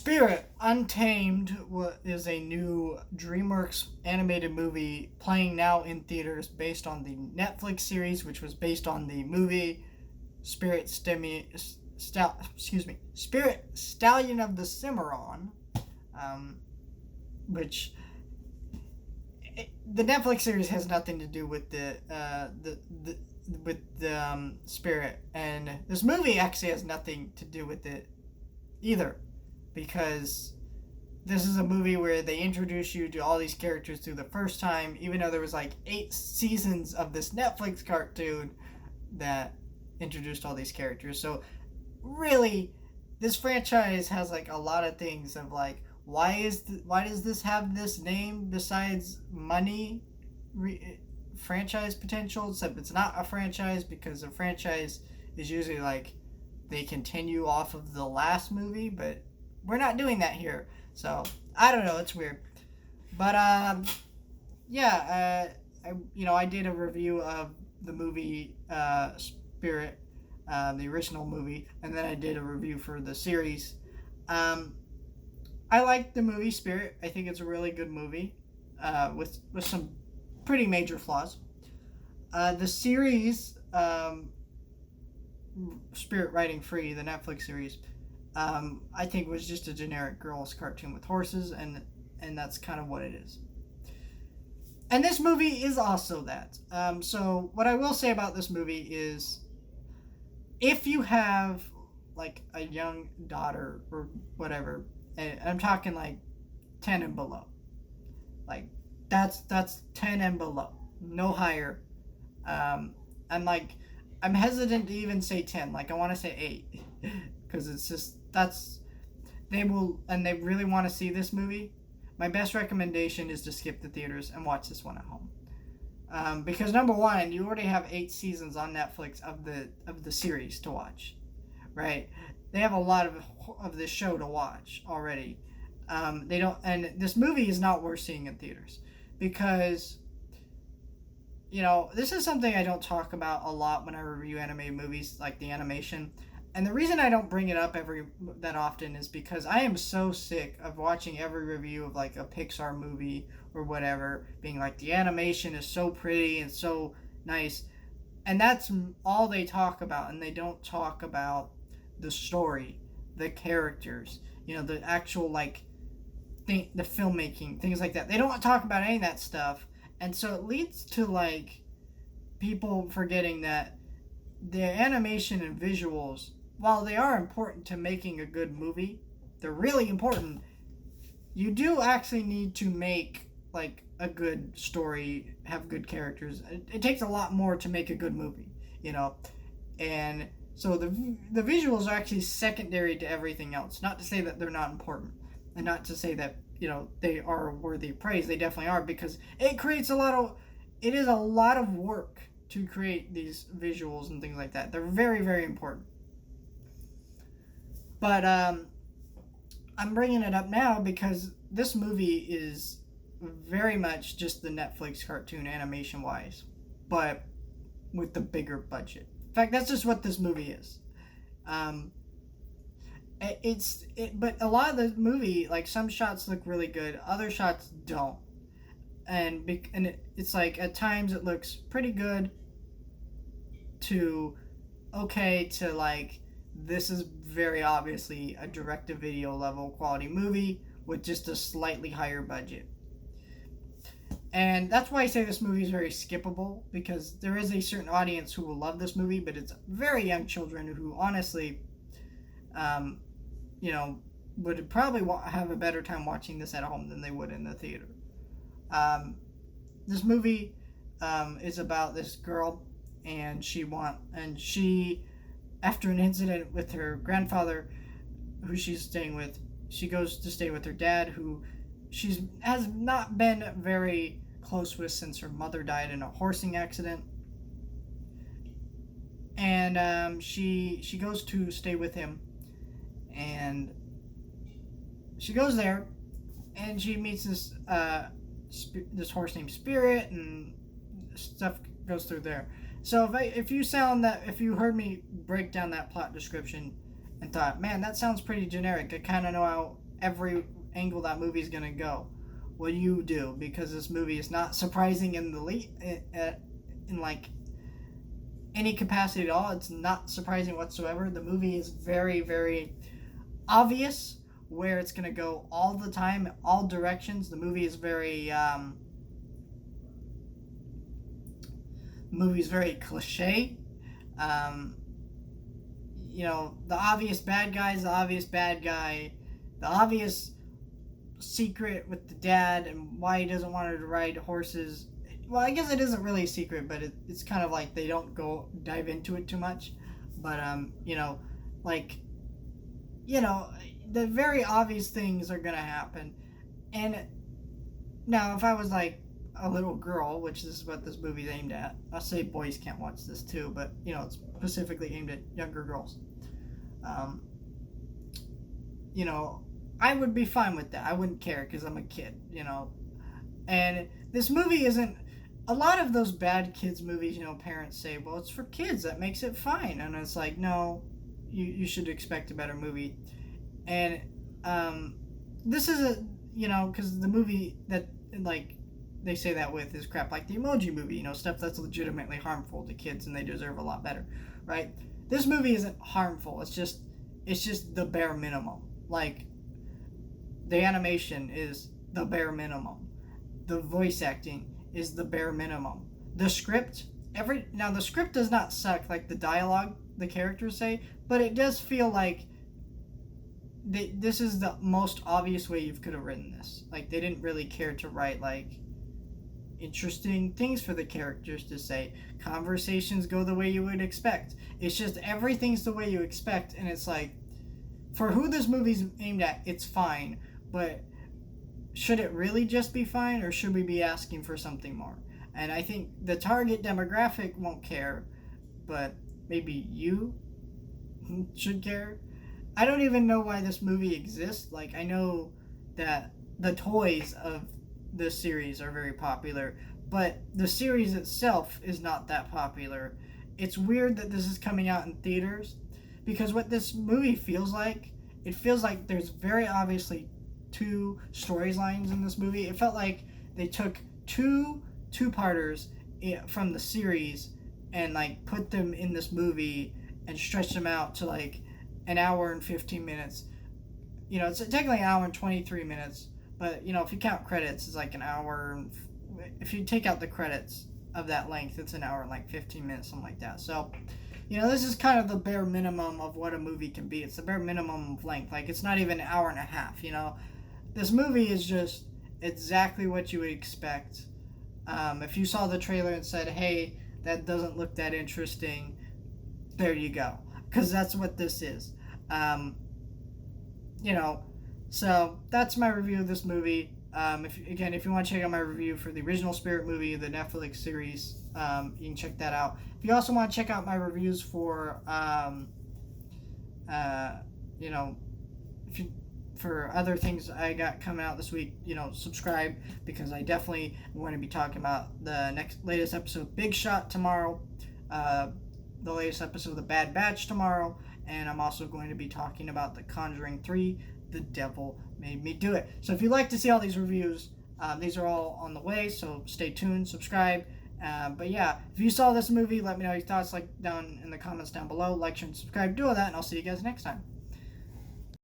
Spirit Untamed is a new DreamWorks animated movie playing now in theaters based on the Netflix series, which was based on the movie Spirit Stallion of the Cimarron, um, which the Netflix series has nothing to do with the Spirit, and this movie actually has nothing to do with it either, because this is a movie where they introduce you to all these characters through the first time, even though there was like 8 seasons of this Netflix cartoon that introduced all these characters. So really, this franchise has like a lot of things of like, why does this have this name besides money franchise potential, except it's not a franchise, because a franchise is usually like they continue off of the last movie, but we're not doing that here. So I don't know, it's weird. But yeah, I did a review of the movie Spirit, the original movie, and then I did a review for the series. I like the movie Spirit. I think it's a really good movie, with some pretty major flaws. The series, Spirit Riding Free, the Netflix series, I think was just a generic girls' cartoon with horses, and that's kind of what it is. And this movie is also that. So what I will say about this movie is, if you have like a young daughter or whatever, and I'm talking like 10 and below, like that's 10 and below, no higher. I'm hesitant to even say 10. Like, I want to say 8, because it's just, they really want to see this movie. My best recommendation is to skip the theaters and watch this one at home. Because number one, you already have 8 seasons on Netflix of the series to watch, right? They have a lot of this show to watch already. They don't, and this movie is not worth seeing in theaters, because this is something I don't talk about a lot when I review animated movies, like the animation. And the reason I don't bring it up that often is because I am so sick of watching every review of like a Pixar movie or whatever being like, the animation is so pretty and so nice, and that's all they talk about, and they don't talk about the story, the characters, the actual like the filmmaking, things like that. They don't talk about any of that stuff, and so it leads to like people forgetting that the animation and visuals, while they are important to making a good movie, they're really important. You do actually need to make like a good story, have good characters. It takes a lot more to make a good movie, and so the visuals are actually secondary to everything else. Not to say that they're not important, and not to say that they are worthy of praise. They definitely are, because it is a lot of work to create these visuals and things like that. They're very, very important. But I'm bringing it up now because this movie is very much just the Netflix cartoon animation wise, but with the bigger budget. In fact, that's just what this movie is. But a lot of the movie, like, some shots look really good, other shots don't, and it's like at times it looks pretty good to okay to like, this is very obviously a direct-to-video level quality movie with just a slightly higher budget. And that's why I say this movie is very skippable, because there is a certain audience who will love this movie, but it's very young children who honestly, would probably have a better time watching this at home than they would in the theater. This movie is about this girl, and she, after an incident with her grandfather, who she's staying with, she goes to stay with her dad, who has not been very close with since her mother died in a horsing accident. And she goes to stay with him, and she goes there, and she meets this horse named Spirit, and stuff goes through there. So if you heard me break down that plot description and thought, man, that sounds pretty generic, I kind of know every angle that movie is going to go. What do you do? Because this movie is not surprising in in like any capacity at all. It's not surprising whatsoever. The movie is very, very obvious where it's going to go all the time, all directions. The movie is very cliche. Um, the obvious bad guy is the obvious bad guy. The obvious secret with the dad and why he doesn't want her to ride horses. Well, I guess it isn't really a secret, but it's kind of like they don't dive into it too much. But the very obvious things are gonna happen. And now, if I was like a little girl, which is what this movie's aimed at, I'll say boys can't watch this too, but it's specifically aimed at younger girls. I would be fine with that. I wouldn't care because I'm a kid, And this movie isn't. A lot of those bad kids movies, parents say, well, it's for kids. That makes it fine. And it's like, no, you should expect a better movie. And this is because the movie that, like, they say that with is crap like the Emoji Movie, stuff that's legitimately harmful to kids and they deserve a lot better, right? This movie isn't harmful. It's just the bare minimum. Like, the animation is the bare minimum. The voice acting is the bare minimum. The script, the script does not suck like the dialogue the characters say, but it does feel like this is the most obvious way you could have written this. Like, they didn't really care to write like interesting things for the characters to say. Conversations go the way you would expect. It's just everything's the way you expect, and it's like, for who this movie's aimed at, it's fine, but should it really just be fine, or should we be asking for something more? And I think the target demographic won't care, but maybe you should care. I don't even know why this movie exists. Like, I know that the toys of this series are very popular, but the series itself is not that popular. It's weird that this is coming out in theaters, because what this movie feels like, it feels like there's very obviously two storylines in this movie. It felt like they took two-parters from the series and like put them in this movie and stretched them out to like an hour and 15 minutes. It's technically an hour and 23 minutes, but if you count credits, it's like an hour. And if you take out the credits of that length, it's an hour and like 15 minutes, something like that. So, this is kind of the bare minimum of what a movie can be. It's the bare minimum of length. Like, it's not even an hour and a half, This movie is just exactly what you would expect. If you saw the trailer and said, hey, that doesn't look that interesting, there you go. Because that's what this is. So that's my review of this movie. If you want to check out my review for the original Spirit movie, the Netflix series, you can check that out. If you also want to check out my reviews for, for other things I got coming out this week, subscribe, because I definitely want to be talking about the latest episode of Big Shot tomorrow, the latest episode of The Bad Batch tomorrow, and I'm also going to be talking about The Conjuring 3, The Devil Made Me Do It. So if you'd like to see all these reviews, these are all on the way, so stay tuned, subscribe. But yeah, if you saw this movie, let me know your thoughts down in the comments down below. Like, share, and subscribe. Do all that, and I'll see you guys next time.